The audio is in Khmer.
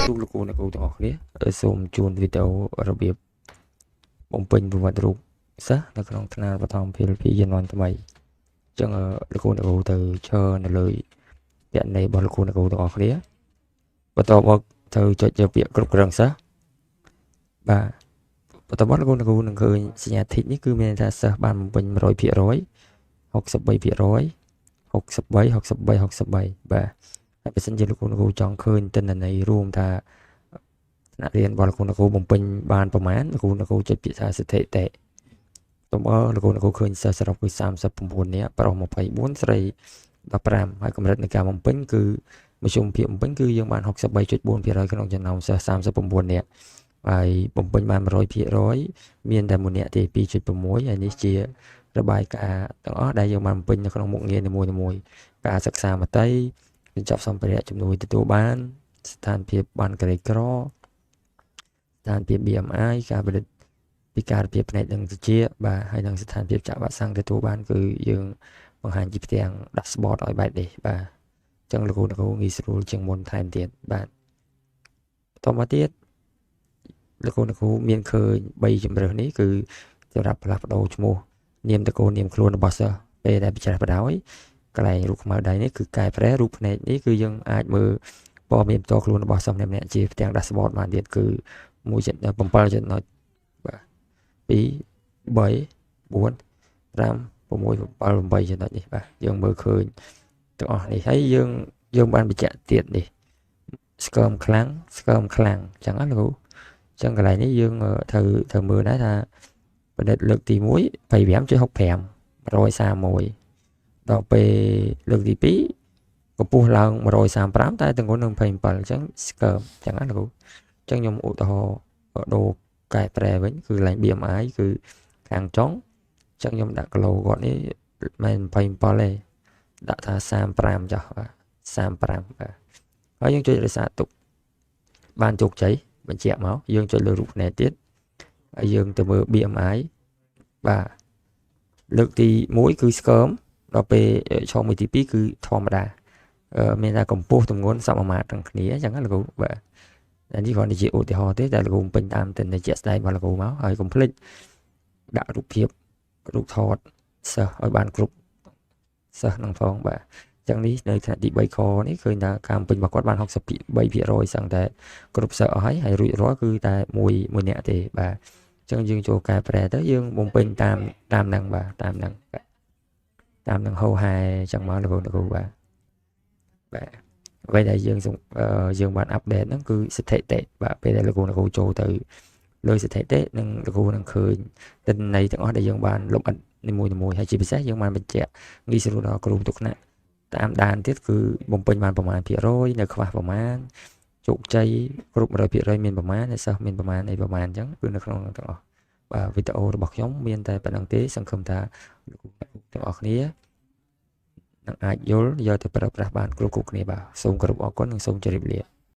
ទូលោកគ្រូទាំងអស់គ្នាសូមជូនវីដេអូរបៀបបំពេញប្រវត្តិរូបសិស្សនៅក្នុងថ្នាលបឋម PLP ជំនាន់ថ្មីអញ្ចឹងលោកគ្រូទៅឈរនៅលើពាក្យនៃរបស់លោកគ្រូទាំងអស់គ្នាបន្ទាប់មកទៅចុចយកពាក្យគ្រប់គ្រងសិស្សបាទបន្ទាប់មកលោកគ្រូនឹងឃើញសញ្ញាធីកនេះគឺមានថាសិស្សបានបំពេញ 100% 63% 63 បាទហើយបើសិនជាលោកគ្រូចង់ឃើញទិន្នន័យរួមថាថ្នាក់រៀនរបស់លោកគ្រូបំពេញបានប្រមាណលោកគ្រូចុចពាក្យថាស្ថិតិតើបើលោកគ្រូឃើញសិស្សសរុបគឺ39នាក់ប្រុស24ស្រី15ហើយកម្រិតនៃការបំពេញគឺមធ្យមភាពបំពេញគឺយើងបាន 63.4% ក្នុងចំណោមសិស្ស39នាក់ហើយបំពេញបាន 100% មានតែ1នាក់ទេ 2.6 ហើយនេះជារបាយការណ៍ទាំងអស់ដែលយើងបានបំពេញនៅក្នុងមុខងារនីមួយៗការសិក្សាមតិកញ្ចប់សម្ភារៈជំនួយទទួលបានស្ថានភាពបានក្រីក្រស្ថានភាព BMI ការផលិតពិការភាពផ្នែកនឹងវិជ្ជាបាទហើយនឹងស្ថានភាពចាក់វ៉ាក់សាំងទទួលបានគឺយើងបង្ហាញជាផ្ទាំង dashboard ឲ្យបែបនេះបាទអញ្ចឹងលោកគ្រូងាយស្រួលជាងមុនថែមទៀតបាទបន្តមកទៀតលោកគ្រូមានឃើញ3ជម្រើសនេះគឺសម្រាប់ផ្លាស់ប្ដូរឈ្មោះនាមតកូលនាមខ្លួនរបស់សិស្សពេលដែលពិចារណាបដោយកន្លែងរូបខ្មៅដៃនេះគឺកែប្រែរូបភ្នែកនេះគឺយើងអាចមើលព័ត៌មានផ្ទាល់ខ្លួនរបស់សិស្សម្នាក់ៗជាផ្ទាំង dashboard បានទៀតគឺ1.7 ចំណុចបាទ2 3 4 5 6 7 8ចំណុចនេះបាទយើងមើលឃើញទាំងអស់នេះហើយយើងបានបញ្ជាក់ទៀតនេះស្គមខ្លាំងអញ្ចឹងណាលោកគ្រូអញ្ចឹងកន្លែងនេះយើងត្រូវមើលដែរថាបណ្ឌិតលើកទី1 25.65 131ដល់ពេលលើកទី2កម្ពស់ឡើង135តែទម្ងន់នឹង27អញ្ចឹងស្គមអញ្ចឹងណាលោកគ្រូអញ្ចឹងខ្ញុំឧទាហរណ៍ដូរកែប្រែវិញគឺកន្លែង BMI គឺខាងចុងអញ្ចឹងខ្ញុំដាក់គីឡូគាត់នេះមិន27ទេដាក់ថា35ចុះបាទ35បាទហើយយើងចុចរក្សាទុកបានជោគជ័យបញ្ជាក់មកយើងចុចលើរូបភ្នែកទៀតហើយយើងទៅមើល BMI បាទលើកទី1គឺស្គមដល់ពេលឆមួយទី2គឺធម្មតាមានតែកម្ពស់ទម្ងន់សមាមាត្រទាំងគ្នាអញ្ចឹងណាលោកគ្រូបាទនេះគ្រាន់តែជាឧទាហរណ៍ទេតែលោកគ្រូពេញតាមទិន្នន័យជាក់ស្ដែងរបស់លោកគ្រូមកហើយកុំភ្លេចដាក់រូបភាពរូបថតសិស្សឲ្យបានគ្រប់សិស្សនឹងផងបាទអញ្ចឹងនេះនៅថ្នាក់ទី3ខនេះឃើញថាការបំពេញរបស់គាត់បាន 63% សឹងតែគ្រប់សិស្សអស់ហើយរួចរាល់គឺតែមួយនាក់ទេបាទអញ្ចឹងយើងចូលកែប្រែទៅយើងបំពេញតាមនឹងបាទតាមនឹងហោហែអញ្ចឹងមកលោកគ្រូបាទអ្វីដែលយើងបានអាប់ដេតហ្នឹងគឺស្ថិតិបាទពេលដែលលោកគ្រូចូលទៅលើស្ថិតិនឹងលោកគ្រូនឹងឃើញទិន្នន័យទាំងអស់ដែលយើងបានលម្អិតនីមួយៗហើយជាពិសេសយើងបានបញ្ជាក់ងាយស្រួលដល់គ្រូទុកថ្នាក់តាមដានទៀតគឺបំពេញបានប្រមាណភាគរយនៅខ្វះប្រមាណជោគជ័យគ្រប់ 100% មានប្រមាណហើយសិស្សមានប្រមាណអីប្រមាណអញ្ចឹងគឺនៅក្នុងទាំងអស់បាទវីដេអូរបស់ខ្ញុំមានតែប៉ុណ្្នឹងទេសង្ឃឹមថាលោកគ្រូទាំងអស់គ្នានឹងអាចយល់យកទៅប្រើប្រាស់បានគ្រប់គ្នាបាទសូមគោរពអរគុណនិងសូមជម្រាបលា